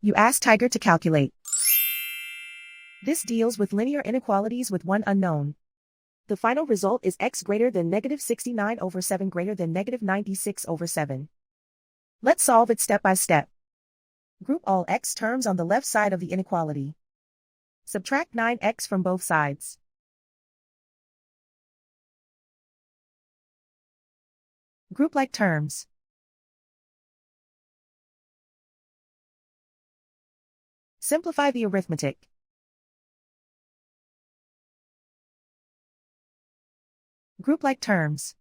You ask Tiger to calculate. This deals with linear inequalities with one unknown. The final result is x greater than -69/7 greater than -96/7. Let's solve it step by step. Group all x terms on the left side of the inequality. Subtract 9x from both sides. Group like terms. Simplify the arithmetic. Group like terms.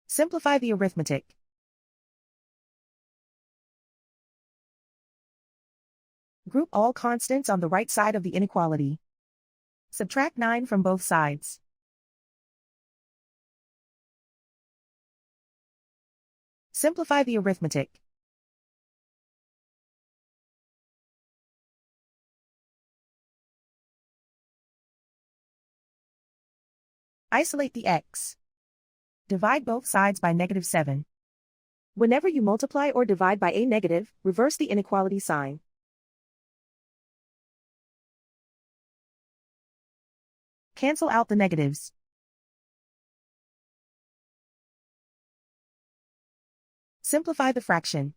Simplify the arithmetic. Group all constants on the right side of the inequality. Subtract 9 from both sides. Simplify the arithmetic. Isolate the x. Divide both sides by -7. Whenever you multiply or divide by a negative, reverse the inequality sign. Cancel out the negatives. Simplify the fraction.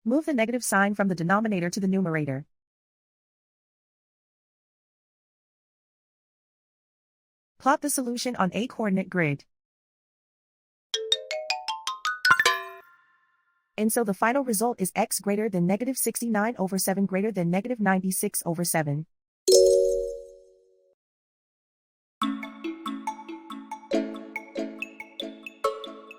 Move the negative sign from the denominator to the numerator. Plot the solution on a coordinate grid. And so the final result is x greater than -69/7 greater than -96/7.